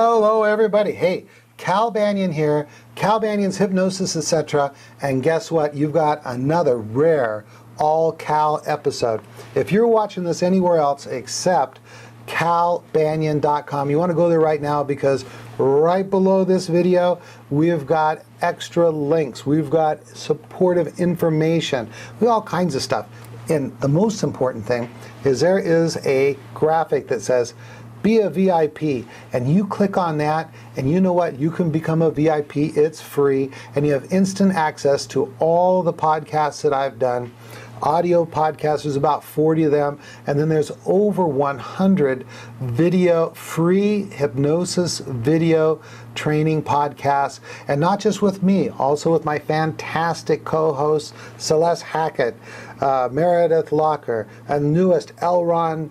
Hello everybody. Hey, Cal Banyan here, Cal Banyan's Hypnosis, etc. And guess what? You've got another rare all-Cal episode. If you're watching this anywhere else except calbanyan.com, you want to go there right now because right below this video, we've got extra links. We've got supportive information. We have all kinds of stuff. And the most important thing is there is a graphic that says, be a VIP, and you click on that, and you know what? You can become a VIP. It's free, and you have instant access to all the podcasts that I've done. Audio podcasts, there's about 40 of them, and then there's over 100 free hypnosis video training podcasts, and not just with me, also with my fantastic co-hosts, Celeste Hackett, Meredith Locker, and newest Elron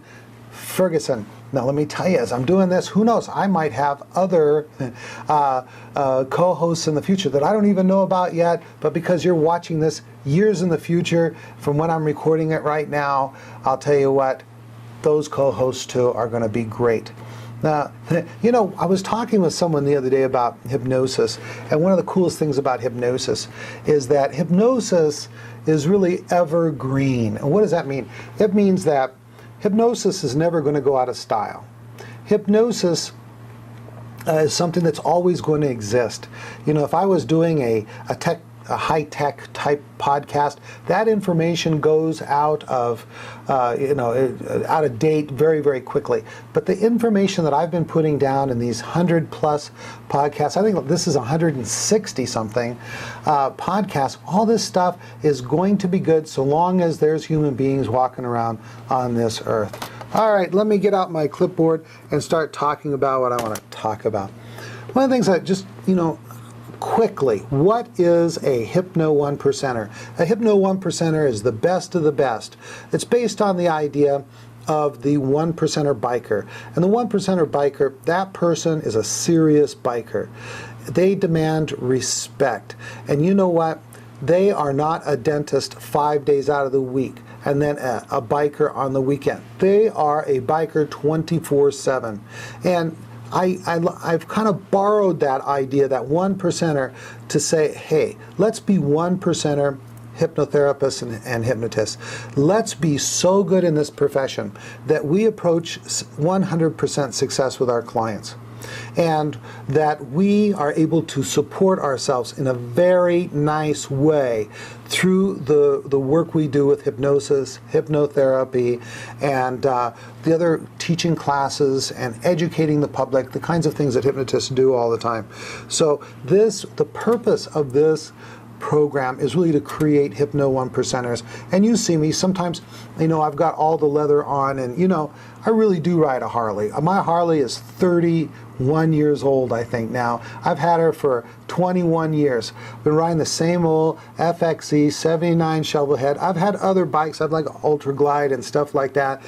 Ferguson. Now let me tell you, as I'm doing this, who knows, I might have other co-hosts in the future that I don't even know about yet, but because you're watching this years in the future from when I'm recording it right now, I'll tell you what, those co-hosts too are going to be great. Now, you know, I was talking with someone the other day about hypnosis, and one of the coolest things about hypnosis is that hypnosis is really evergreen. And what does that mean? It means that hypnosis is never going to go out of style. Hypnosis is something that's always going to exist. You know, if I was doing a high-tech type podcast, that information goes out of, out of date very, very quickly. But the information that I've been putting down in these 100-plus podcasts, I think this is 160-something podcasts, all this stuff is going to be good so long as there's human beings walking around on this earth. All right, let me get out my clipboard and start talking about what I want to talk about. One of the things I just, quickly, what is a Hypno 1%er? A Hypno 1%er is the best of the best. It's based on the idea of the 1%er biker. And the 1%er biker, that person is a serious biker. They demand respect. And you know what? They are not a dentist 5 days out of the week and then a biker on the weekend. They are a biker 24/7. And I've kind of borrowed that idea, that 1%er, to say, hey, let's be 1%er hypnotherapists and hypnotists. Let's be so good in this profession that we approach 100% success with our clients, and that we are able to support ourselves in a very nice way through the work we do with hypnosis, hypnotherapy, and the other teaching classes and educating the public, the kinds of things that hypnotists do all the time. So the purpose of this program is really to create Hypno 1%ers. And you see me sometimes, I've got all the leather on, and I really do ride a Harley. My Harley is 31 years old, I think now. I've had her for 21 years. Been riding the same old FXE 79 shovel head. I've had other bikes. I've like Ultra Glide and stuff like that.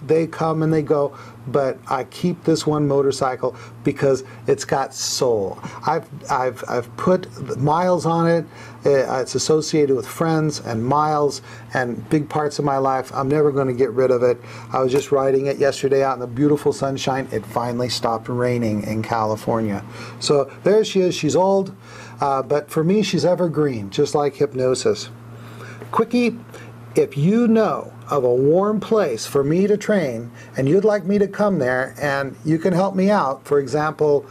They come and they go, but I keep this one motorcycle because it's got soul. I've put miles on it. It's associated with friends and miles and big parts of my life. I'm never going to get rid of it. I was just riding it yesterday out in the beautiful sunshine. It finally stopped raining in California. So there she is. She's old, but for me, she's evergreen, just like hypnosis. Quickie, if you know of a warm place for me to train and you'd like me to come there and you can help me out, for example,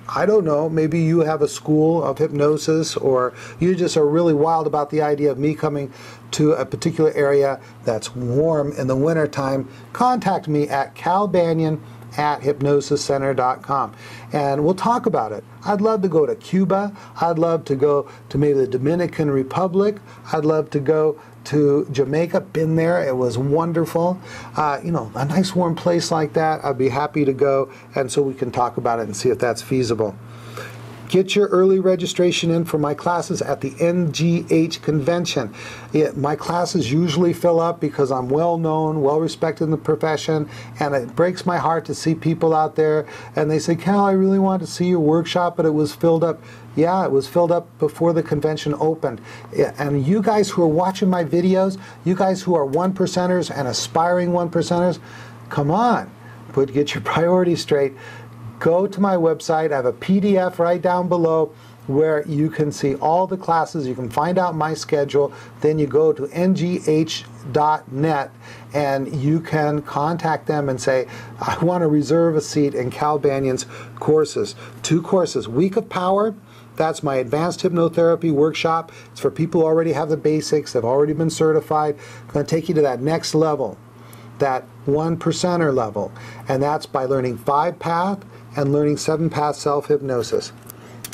I don't know, maybe you have a school of hypnosis, or you just are really wild about the idea of me coming to a particular area that's warm in the wintertime, contact me at calbanyan@hypnosiscenter.com and we'll talk about it. I'd love to go to Cuba. I'd love to go to maybe the Dominican Republic. I'd love to go to Jamaica. Been there. It was wonderful. A nice warm place like that. I'd be happy to go, and so we can talk about it and see if that's feasible. Get your early registration in for my classes at the NGH convention. My classes usually fill up because I'm well known, well respected in the profession, and it breaks my heart to see people out there and they say, Cal, I really wanted to see your workshop, but it was filled up. Yeah, it was filled up before the convention opened. And you guys who are watching my videos, you guys who are 1%ers and aspiring 1%ers, come on, get your priorities straight. go to my website. I have a PDF right down below where you can see all the classes. You can find out my schedule. Then you go to ngh.net and you can contact them and say, I want to reserve a seat in Cal Banyan's courses. 2 courses, Week of Power. That's my advanced hypnotherapy workshop. It's for people who already have the basics, they've already been certified. I'm going to take you to that next level, that 1%er level. And that's by learning 5-path and learning 7-path self-hypnosis.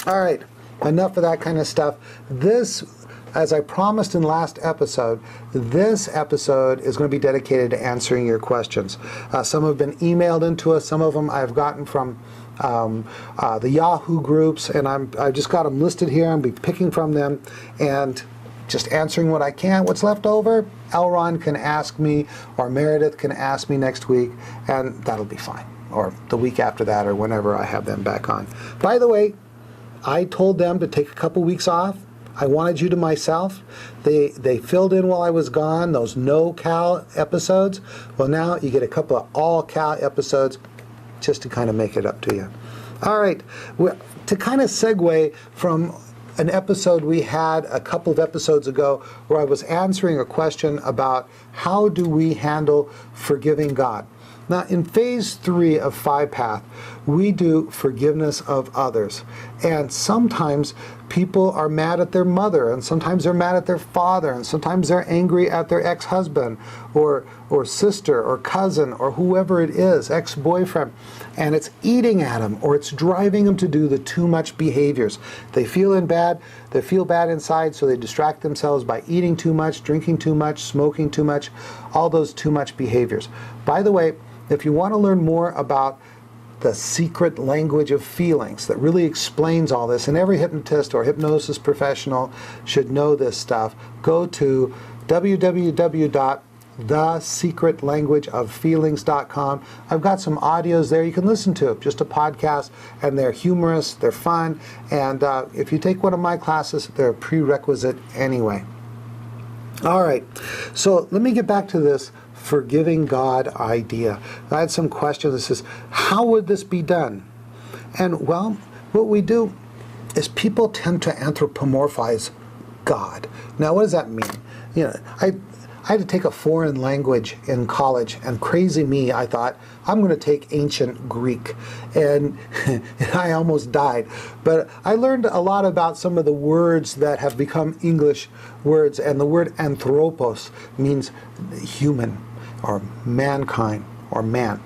All right, enough of that kind of stuff. This, as I promised in last episode, this episode is going to be dedicated to answering your questions. Some have been emailed into us. Some of them I've gotten from the Yahoo groups, and I just got them listed here. I'll be picking from them and just answering what I can. What's left over, Elron can ask me, or Meredith can ask me next week, and that'll be fine. Or the week after that, or whenever I have them back on. By the way, I told them to take a couple weeks off. I wanted you to myself. They filled in while I was gone, those no Cal episodes. Well, now you get a couple of all Cal episodes just to kind of make it up to you. All right, to kind of segue from an episode we had a couple of episodes ago where I was answering a question about how do we handle forgiving God. Now, in phase 3 of 5-path, we do forgiveness of others. And sometimes people are mad at their mother, and sometimes they're mad at their father, and sometimes they're angry at their ex-husband or sister or cousin or whoever it is, ex-boyfriend, and it's eating at them or it's driving them to do the too much behaviors. They feel bad inside, so they distract themselves by eating too much, drinking too much, smoking too much, all those too much behaviors. By the way, if you want to learn more about the secret language of feelings that really explains all this, and every hypnotist or hypnosis professional should know this stuff, go to www.thesecretlanguageoffeelings.com. I've got some audios there you can listen to, just a podcast, and they're humorous, they're fun, and if you take one of my classes, they're a prerequisite anyway. All right, so let me get back to this forgiving God idea. I had some questions that says, how would this be done? And well, what we do is people tend to anthropomorphize God. Now, what does that mean? You know, I had to take a foreign language in college, and crazy me, I thought, I'm going to take ancient Greek, and I almost died. But I learned a lot about some of the words that have become English words, and the word anthropos means human, or mankind, or man.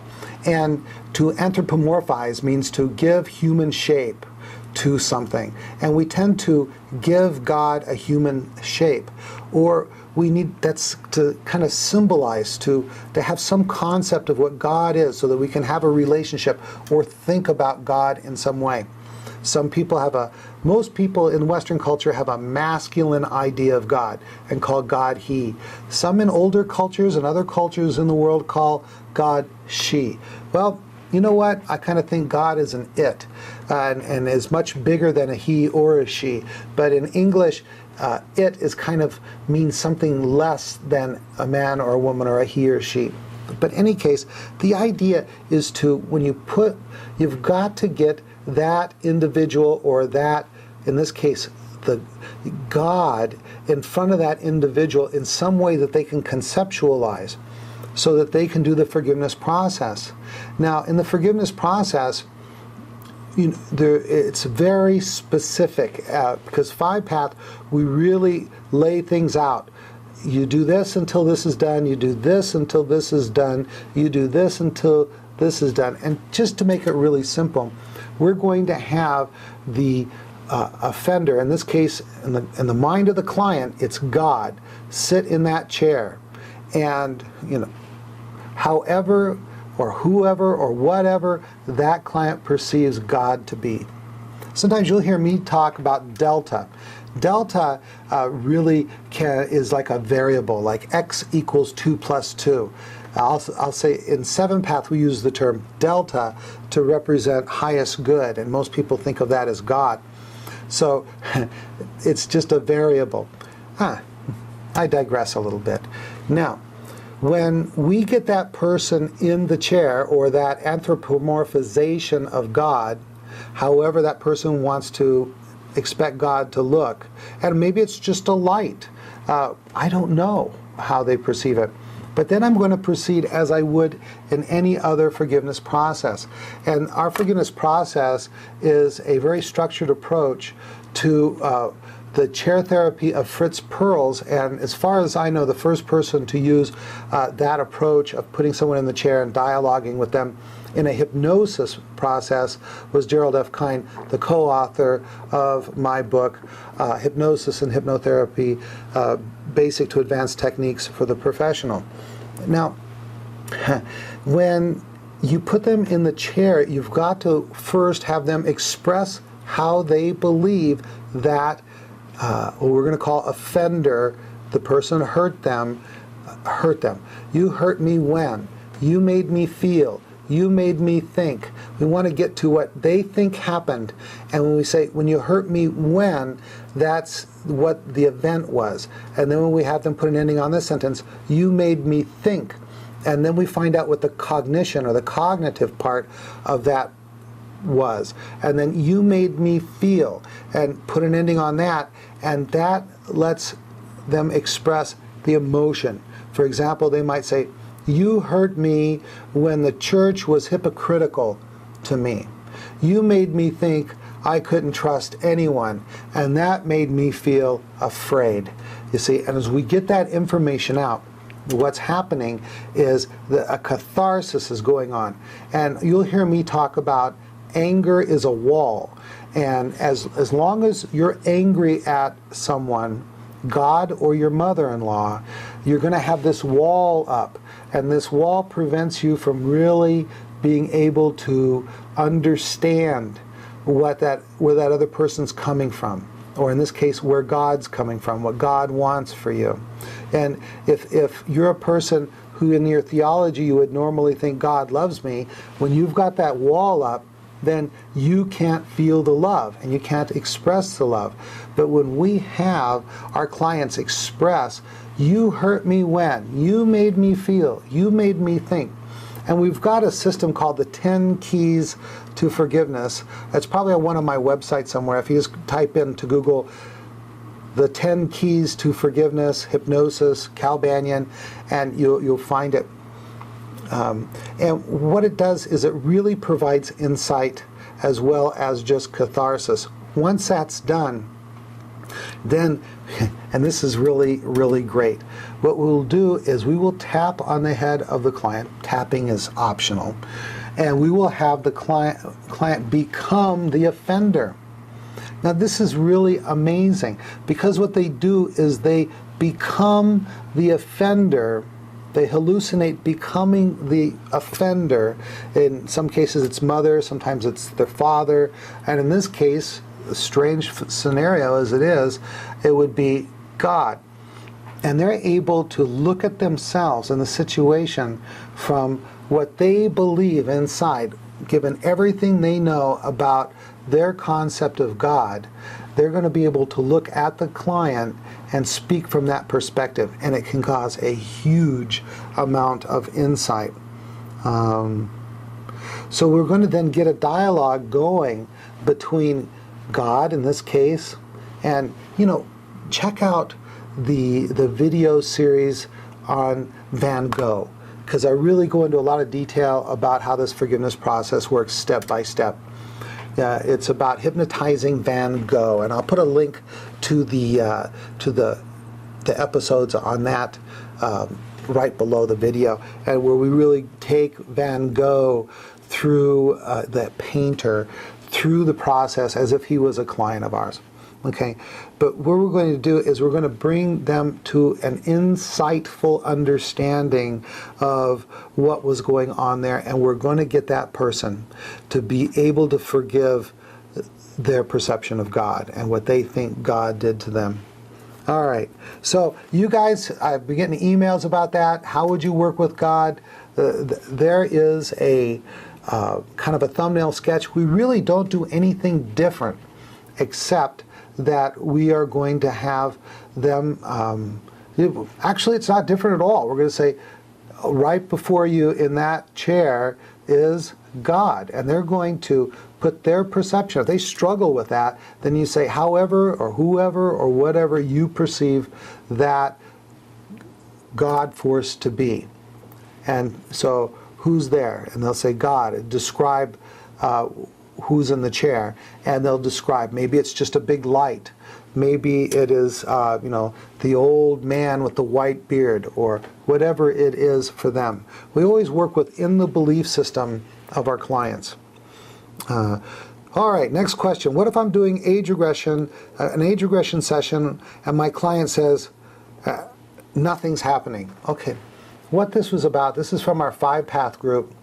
And to anthropomorphize means to give human shape to something. And we tend to give God a human shape. Or we need, that's to kind of symbolize, to have some concept of what God is so that we can have a relationship or think about God in some way. Some people most people in Western culture have a masculine idea of God and call God he. Some in older cultures and other cultures in the world call God she. Well, you know what? I kind of think God is an it and is much bigger than a he or a she. But in English, it is kind of means something less than a man or a woman or a he or she. But in any case, the idea is to, when you've got to get that individual or that, in this case, the God in front of that individual in some way that they can conceptualize so that they can do the forgiveness process. Now, in the forgiveness process, it's very specific because 5-path, we really lay things out. You do this until this is done, you do this until this is done, you do this until this is done. And just to make it really simple, we're going to have the offender, in this case, in the mind of the client, it's God, sit in that chair. And, however or whoever or whatever that client perceives God to be. Sometimes you'll hear me talk about delta. Delta really is like a variable, like x equals 2 plus 2. I'll say in 7-path we use the term delta to represent highest good, and most people think of that as God. So it's just a variable. I digress a little bit. Now, When we get that person in the chair, or that anthropomorphization of God, however that person wants to expect God to look, and maybe it's just a light. I don't know how they perceive it. But then I'm going to proceed as I would in any other forgiveness process. And our forgiveness process is a very structured approach to the chair therapy of Fritz Perls. And as far as I know, the first person to use that approach of putting someone in the chair and dialoguing with them in a hypnosis process was Gerald F. Kine, the co-author of my book, Hypnosis and Hypnotherapy, Basic to Advanced Techniques for the Professional. Now, when you put them in the chair, you've got to first have them express how they believe that what we're going to call offender, the person hurt them. You hurt me when? You made me feel. You made me think. We want to get to what they think happened. And when we say, when you hurt me when, that's what the event was. And then when we have them put an ending on this sentence, you made me think. And then we find out what the cognition or the cognitive part of that was. And then you made me feel, and put an ending on that. And that lets them express the emotion. For example, they might say, you hurt me when the church was hypocritical to me. You made me think I couldn't trust anyone, and that made me feel afraid. You see, and as we get that information out, what's happening is a catharsis is going on. And you'll hear me talk about anger is a wall. And as long as you're angry at someone, God or your mother-in-law, you're going to have this wall up. And this wall prevents you from really being able to understand where that other person's coming from. Or in this case, where God's coming from, what God wants for you. And if you're a person who in your theology you would normally think God loves me, when you've got that wall up, then you can't feel the love and you can't express the love. But when we have our clients express, you hurt me when, you made me feel, you made me think. And we've got a system called the 10 Keys to Forgiveness. That's probably on one of my websites somewhere. If you just type into Google the 10 Keys to Forgiveness, Hypnosis, Cal Banyan, and you'll find it. And what it does is it really provides insight as well as just catharsis. Once that's done, then, and this is really, really great, what we'll do is we will tap on the head of the client. Tapping is optional. And we will have the client become the offender. Now this is really amazing, because what they do is they become the offender. They hallucinate becoming the offender. In some cases it's mother, sometimes it's their father, and in this case, a strange scenario as it is, it would be God. And they're able to look at themselves and the situation from what they believe inside, given everything they know about their concept of God. They're going to be able to look at the client and speak from that perspective, and it can cause a huge amount of insight. So we're going to then get a dialogue going between God, in this case, and check out the video series on Van Gogh, because I really go into a lot of detail about how this forgiveness process works step by step. It's about hypnotizing Van Gogh, and I'll put a link to the episodes on that right below the video, and where we really take Van Gogh through the painter through the process as if he was a client of ours. Okay, but what we're going to do is we're going to bring them to an insightful understanding of what was going on there, and we're going to get that person to be able to forgive their perception of God and what they think God did to them. All right, so you guys, I've been getting emails about that. How would you work with God? There is a kind of a thumbnail sketch. We really don't do anything different except that we are going to have them, actually it's not different at all. We're going to say, right before you in that chair is God, and they're going to put their perception. If they struggle with that, then you say, however or whoever or whatever you perceive that God force to be. And so, who's there? And they'll say, God. Describe who's in the chair, and they'll describe. Maybe it's just a big light. Maybe it is, the old man with the white beard, or whatever it is for them. We always work within the belief system of our clients. All right, next question. What if I'm doing age regression, an age regression session, and my client says, nothing's happening? Okay, what this was about, this is from our 5-Path group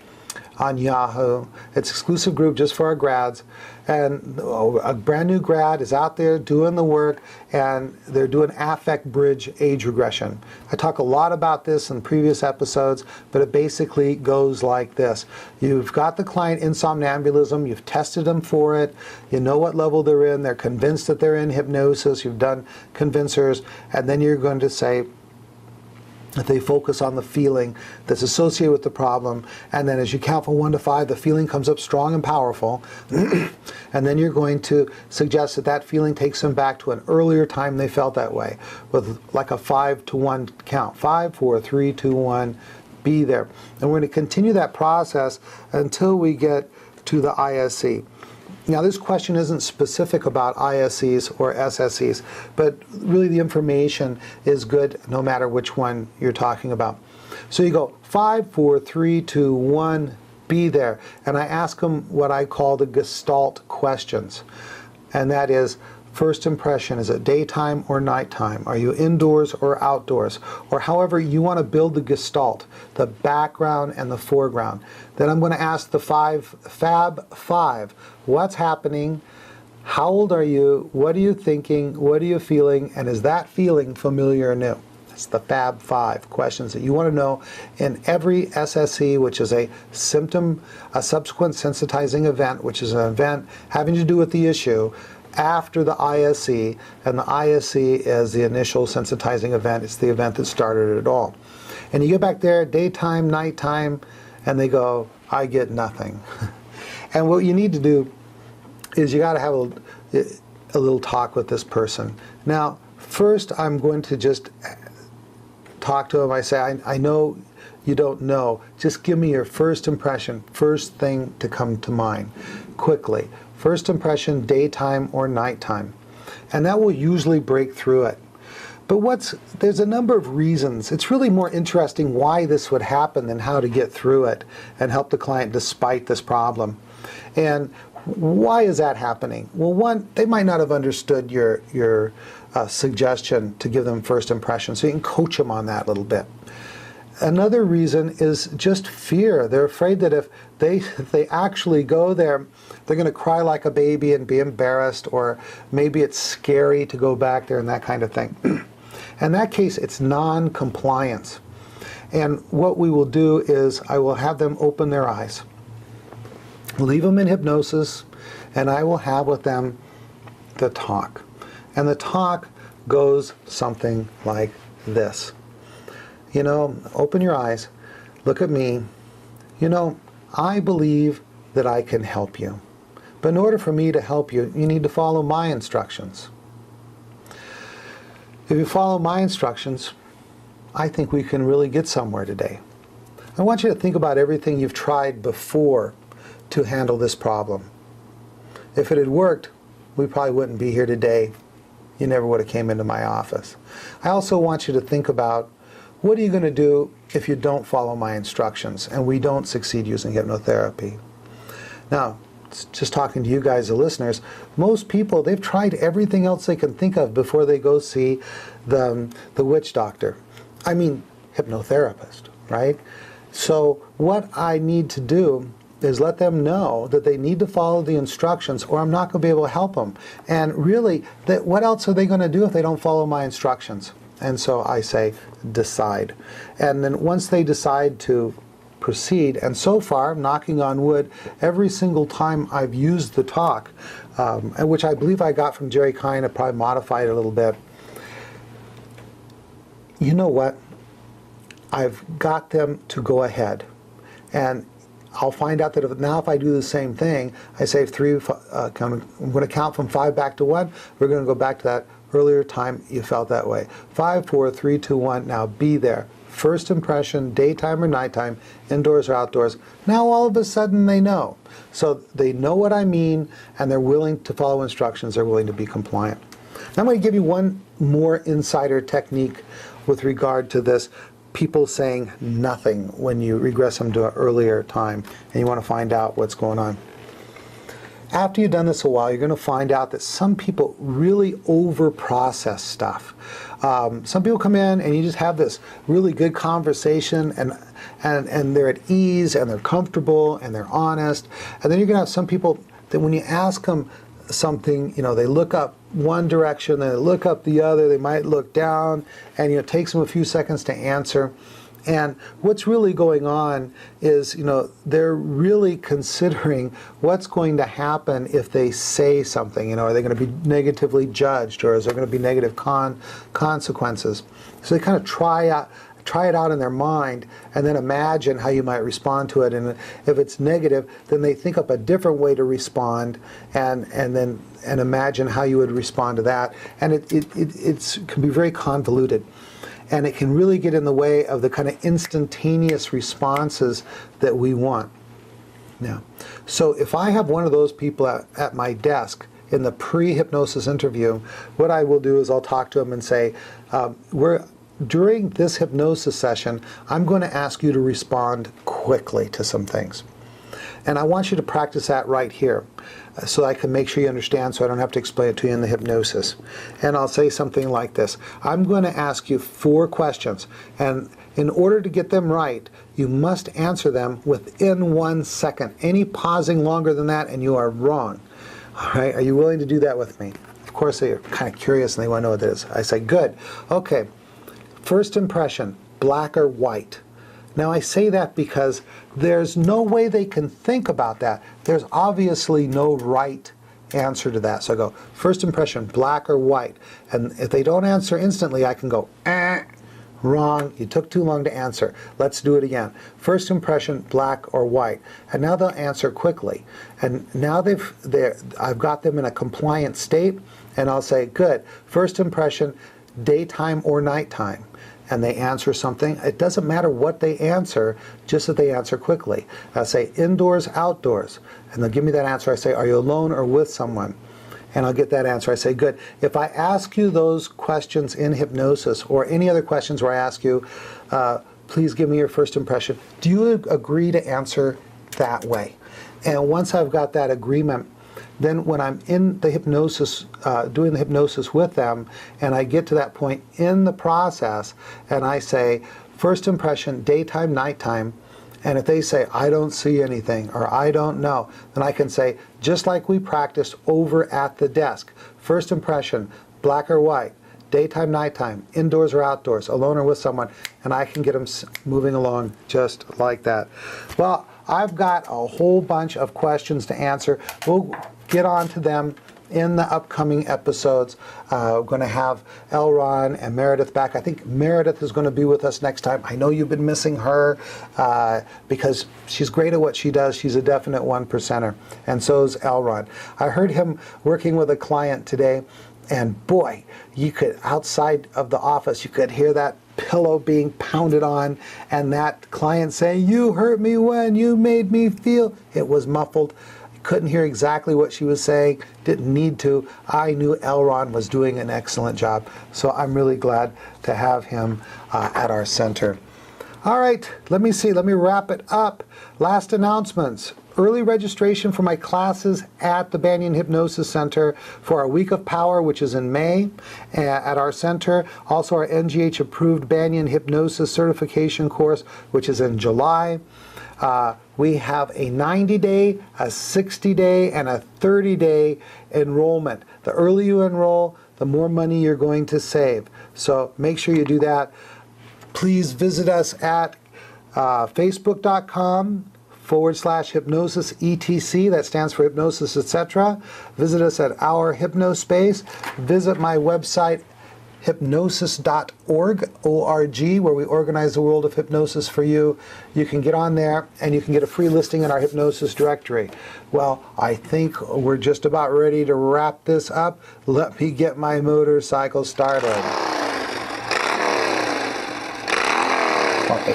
on Yahoo. It's an exclusive group just for our grads. And a brand new grad is out there doing the work, and they're doing affect bridge age regression. I talk a lot about this in previous episodes, but it basically goes like this. You've got the client in somnambulism, you've tested them for it, you know what level they're in, they're convinced that they're in hypnosis, you've done convincers, and then you're going to say, that they focus on the feeling that's associated with the problem, and then as you count from 1 to 5, the feeling comes up strong and powerful, and then you're going to suggest that that feeling takes them back to an earlier time they felt that way, with like a 5 to 1 count. 5, 4, 3, 2, 1, be there. And we're going to continue that process until we get to the ISC. Now, this question isn't specific about ISCs or SSCs, but really the information is good no matter which one you're talking about. So you go 5, 4, 3, 2, 1, be there. And I ask them what I call the Gestalt questions. And that is, first impression, is it daytime or nighttime? Are you indoors or outdoors? Or however you want to build the Gestalt, the background and the foreground. Then I'm going to ask the Fab 5, what's happening? How old are you? What are you thinking? What are you feeling? And is that feeling familiar or new? That's the Fab 5 questions that you want to know in every SSE, which is a symptom, a subsequent sensitizing event, which is an event having to do with the issue, after the ISE, and the ISE is the initial sensitizing event. It's the event that started it all. And you get back there, daytime, nighttime, and they go, I get nothing. And what you need to do is you got to have a little talk with this person. Now, first I'm going to just talk to them. I say, I know you don't know. Just give me your first impression, first thing to come to mind, quickly. First impression, daytime or nighttime. And that will usually break through it. But there's a number of reasons. It's really more interesting why this would happen than how to get through it and help the client despite this problem. And why is that happening? Well, one, they might not have understood your suggestion to give them first impression, so you can coach them on that a little bit. Another reason is just fear. They're afraid that if they actually go there, they're going to cry like a baby and be embarrassed, or maybe it's scary to go back there and that kind of thing. In that case, it's non-compliance. And what we will do is I will have them open their eyes, leave them in hypnosis, and I will have with them the talk. And the talk goes something like this. You know, open your eyes, look at me. You know, I believe that I can help you. But in order for me to help you, you need to follow my instructions. If you follow my instructions, I think we can really get somewhere today. I want you to think about everything you've tried before to handle this problem. If it had worked, we probably wouldn't be here today. You never would have came into my office. I also want you to think about, what are you going to do if you don't follow my instructions and we don't succeed using hypnotherapy? Now, just talking to you guys, the listeners, most people, they've tried everything else they can think of before they go see the witch doctor. I mean, hypnotherapist, right? So what I need to do is let them know that they need to follow the instructions, or I'm not going to be able to help them. And really, what else are they going to do if they don't follow my instructions? And so I say, decide. And then once they decide to proceed, and so far, knocking on wood, every single time I've used the talk, and which I believe I got from Jerry Kine, I probably modified it a little bit. You know what? I've got them to go ahead. And I'll find out that if I do the same thing, I say I'm going to count from 5 back to 1. We're going to go back to that earlier time you felt that way. 5, 4, 3, 2, 1. Now be there. First impression, daytime or nighttime, indoors or outdoors. Now all of a sudden they know. So they know what I mean, and they're willing to follow instructions. They're willing to be compliant. Now I'm going to give you one more insider technique with regard to this. People saying nothing when you regress them to an earlier time and you want to find out what's going on. After you've done this a while, you're going to find out that some people really over-process stuff. Some people come in and you just have this really good conversation and they're at ease and they're comfortable and they're honest. And then you're going to have some people that when you ask them something, they look up one direction, they look up the other, they might look down, and it takes them a few seconds to answer. And what's really going on is, they're really considering what's going to happen if they say something. Are they going to be negatively judged, or is there going to be negative consequences? So they kind of try it out in their mind and then imagine how you might respond to it. And if it's negative, then they think up a different way to respond and imagine how you would respond to that. And it can be very convoluted. And it can really get in the way of the kind of instantaneous responses that we want. Now, so if I have one of those people at my desk in the pre-hypnosis interview, what I will do is I'll talk to them and say, during this hypnosis session, I'm going to ask you to respond quickly to some things. And I want you to practice that right here so I can make sure you understand, so I don't have to explain it to you in the hypnosis. And I'll say something like this. I'm going to ask you 4 questions. And in order to get them right, you must answer them within 1 second. Any pausing longer than that and you are wrong. All right, are you willing to do that with me? Of course, they're kind of curious and they want to know what it is. I say, good. Okay. First impression, black or white. Now I say that because there's no way they can think about that. There's obviously no right answer to that. So I go, first impression, black or white. And if they don't answer instantly, I can go, wrong, you took too long to answer. Let's do it again. First impression, black or white. And now they'll answer quickly. And now I've got them in a compliant state, and I'll say, good. First impression, daytime or nighttime. And they answer something. It doesn't matter what they answer, just that they answer quickly. I say indoors, outdoors. And they'll give me that answer. I say, are you alone or with someone? And I'll get that answer. I say, good. If I ask you those questions in hypnosis, or any other questions where I ask you, please give me your first impression, do you agree to answer that way? And once I've got that agreement, then when I'm in the hypnosis, doing the hypnosis with them, and I get to that point in the process, and I say, first impression, daytime, nighttime, and if they say, I don't see anything, or I don't know, then I can say, just like we practiced over at the desk, first impression, black or white, daytime, nighttime, indoors or outdoors, alone or with someone, and I can get them moving along just like that. Well, I've got a whole bunch of questions to answer. We'll get on to them in the upcoming episodes. We're going to have Ron and Meredith back. I think Meredith is going to be with us next time. I know you've been missing her because she's great at what she does. She's a definite 1%er, and so is Ron. I heard him working with a client today, and boy, you could, outside of the office, you could hear that pillow being pounded on, and that client saying, you hurt me when you made me feel. It was muffled. Couldn't hear exactly what she was saying, didn't need to. I knew Ron was doing an excellent job, so I'm really glad to have him at our center. All right, let me wrap it up. Last announcements. Early registration for my classes at the Banyan Hypnosis Center for our Week of Power, which is in May at our center. Also our NGH-approved Banyan Hypnosis Certification course, which is in July. We have a 90-day, a 60-day, and a 30-day enrollment. The earlier you enroll, the more money you're going to save. So make sure you do that. Please visit us at facebook.com/hypnosis etc. That stands for hypnosis, etc. Visit us at our Hypnospace. Visit my website, hypnosis.org, O-R-G, where we organize the world of hypnosis for you. You can get on there and you can get a free listing in our hypnosis directory. Well, I think we're just about ready to wrap this up. Let me get my motorcycle started. Okay.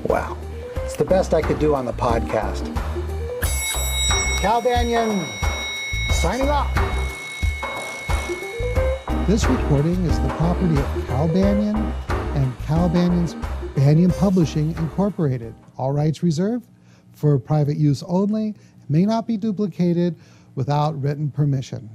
Wow. It's the best I could do on the podcast. Cal Banyan, signing off. This recording is the property of Cal Banyan and Cal Banyan's Banyan Publishing Incorporated. All rights reserved for private use only. May not be duplicated without written permission.